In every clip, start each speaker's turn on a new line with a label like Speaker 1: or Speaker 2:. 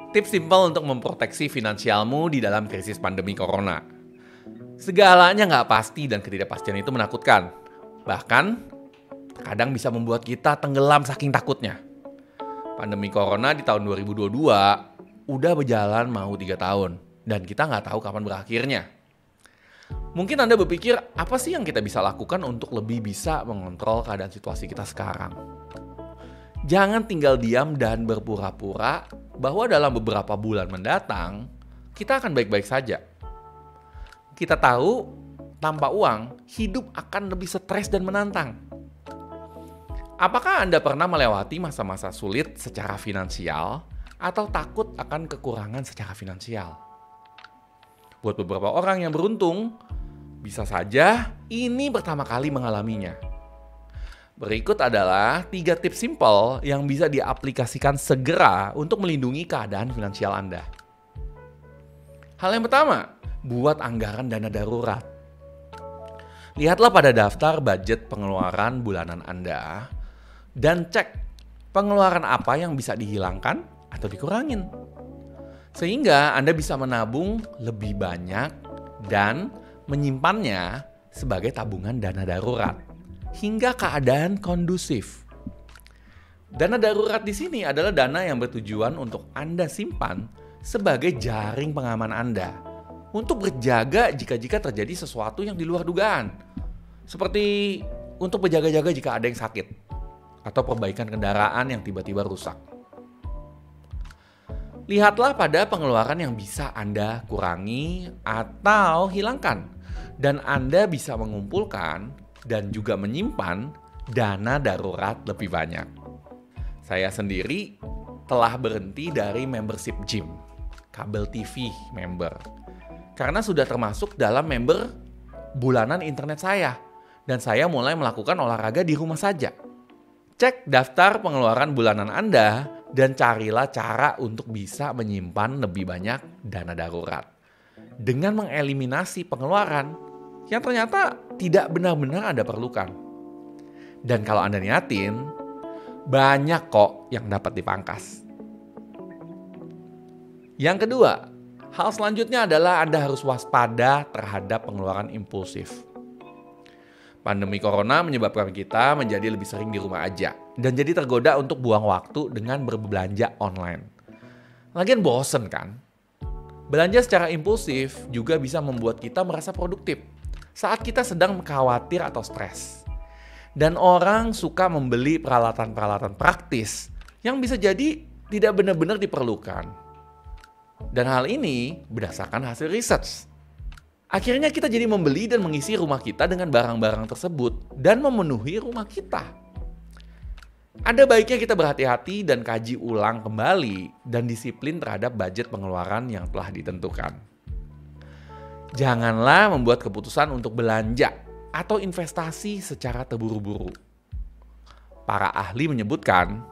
Speaker 1: Tips simpel untuk memproteksi finansialmu di dalam krisis pandemi corona. Segalanya nggak pasti dan ketidakpastian itu menakutkan. Bahkan, kadang bisa membuat kita tenggelam saking takutnya. Pandemi corona di tahun 2022 udah berjalan mau 3 tahun. Dan kita nggak tahu kapan berakhirnya. Mungkin Anda berpikir, apa sih yang kita bisa lakukan untuk lebih bisa mengontrol keadaan situasi kita sekarang? Jangan tinggal diam dan berpura-pura bahwa dalam beberapa bulan mendatang, kita akan baik-baik saja. Kita tahu, tanpa uang, hidup akan lebih stres dan menantang. Apakah Anda pernah melewati masa-masa sulit secara finansial atau takut akan kekurangan secara finansial? Buat beberapa orang yang beruntung, bisa saja ini pertama kali mengalaminya. Berikut adalah 3 tips simpel yang bisa diaplikasikan segera untuk melindungi keadaan finansial Anda. Hal yang pertama, buat anggaran dana darurat. Lihatlah pada daftar budget pengeluaran bulanan Anda dan cek pengeluaran apa yang bisa dihilangkan atau dikurangin. Sehingga Anda bisa menabung lebih banyak dan menyimpannya sebagai tabungan dana darurat hingga keadaan kondusif. Dana darurat di sini adalah dana yang bertujuan untuk Anda simpan sebagai jaring pengaman Anda untuk berjaga jika terjadi sesuatu yang di luar dugaan. Seperti untuk berjaga-jaga jika ada yang sakit atau perbaikan kendaraan yang tiba-tiba rusak. Lihatlah pada pengeluaran yang bisa Anda kurangi atau hilangkan dan Anda bisa mengumpulkan dan juga menyimpan dana darurat lebih banyak. Saya sendiri telah berhenti dari membership gym, kabel TV member, karena sudah termasuk dalam member bulanan internet saya, dan saya mulai melakukan olahraga di rumah saja. Cek daftar pengeluaran bulanan Anda dan carilah cara untuk bisa menyimpan lebih banyak dana darurat dengan mengeliminasi pengeluaran yang ternyata tidak benar-benar Anda perlukan. Dan kalau Anda niatin, banyak kok yang dapat dipangkas. Yang kedua, hal selanjutnya adalah Anda harus waspada terhadap pengeluaran impulsif. Pandemi corona menyebabkan kita menjadi lebih sering di rumah aja dan jadi tergoda untuk buang waktu dengan berbelanja online. Lagian bosen kan? Belanja secara impulsif juga bisa membuat kita merasa produktif saat kita sedang khawatir atau stres. Dan orang suka membeli peralatan-peralatan praktis yang bisa jadi tidak benar-benar diperlukan. Dan hal ini berdasarkan hasil research. Akhirnya kita jadi membeli dan mengisi rumah kita dengan barang-barang tersebut dan memenuhi rumah kita. Ada baiknya kita berhati-hati dan kaji ulang kembali dan disiplin terhadap budget pengeluaran yang telah ditentukan. Janganlah membuat keputusan untuk belanja atau investasi secara terburu-buru. Para ahli menyebutkan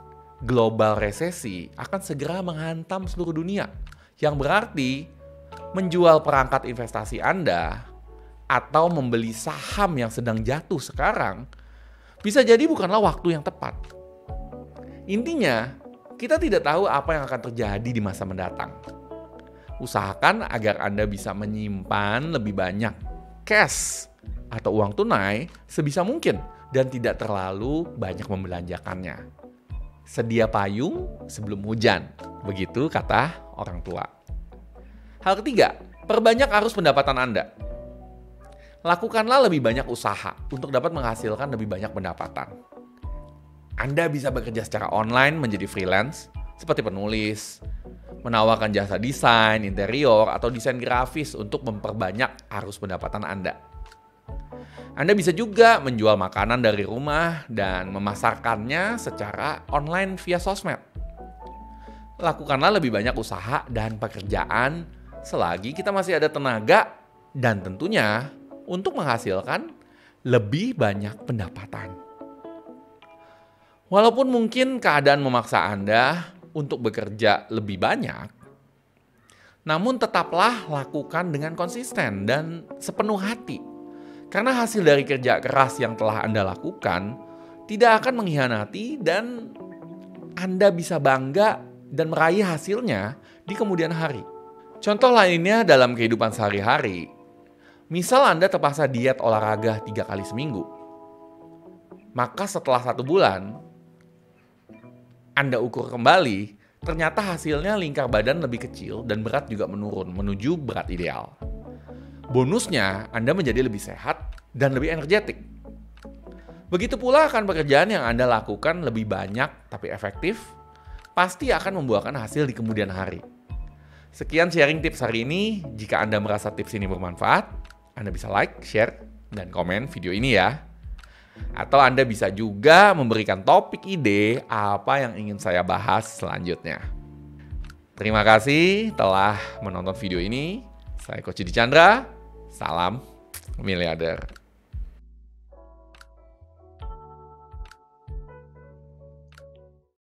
Speaker 1: global resesi akan segera menghantam seluruh dunia, yang berarti menjual perangkat investasi Anda atau membeli saham yang sedang jatuh sekarang bisa jadi bukanlah waktu yang tepat. Intinya, kita tidak tahu apa yang akan terjadi di masa mendatang. Usahakan agar Anda bisa menyimpan lebih banyak cash atau uang tunai sebisa mungkin dan tidak terlalu banyak membelanjakannya. Sedia payung sebelum hujan, begitu kata orang tua. Hal ketiga, perbanyak arus pendapatan Anda. Lakukanlah lebih banyak usaha untuk dapat menghasilkan lebih banyak pendapatan. Anda bisa bekerja secara online menjadi freelance, seperti penulis, menawarkan jasa desain, interior, atau desain grafis untuk memperbanyak arus pendapatan Anda. Anda bisa juga menjual makanan dari rumah dan memasarkannya secara online via sosmed. Lakukanlah lebih banyak usaha dan pekerjaan selagi kita masih ada tenaga dan tentunya untuk menghasilkan lebih banyak pendapatan. Walaupun mungkin keadaan memaksa Anda untuk bekerja lebih banyak, namun tetaplah lakukan dengan konsisten dan sepenuh hati. Karena hasil dari kerja keras yang telah Anda lakukan tidak akan mengkhianati dan Anda bisa bangga dan meraih hasilnya di kemudian hari. Contoh lainnya dalam kehidupan sehari-hari. Misal Anda terpaksa diet olahraga 3 kali seminggu. Maka setelah 1 bulan, Anda ukur kembali, ternyata hasilnya lingkar badan lebih kecil dan berat juga menurun menuju berat ideal. Bonusnya, Anda menjadi lebih sehat dan lebih energetik. Begitu pula akan pekerjaan yang Anda lakukan lebih banyak tapi efektif, pasti akan membuahkan hasil di kemudian hari. Sekian sharing tips hari ini. Jika Anda merasa tips ini bermanfaat, Anda bisa like, share, dan komen video ini ya. Atau Anda bisa juga memberikan topik ide apa yang ingin saya bahas selanjutnya. Terima kasih telah menonton video ini. Saya Coach Didi Chandra. Salam miliarder.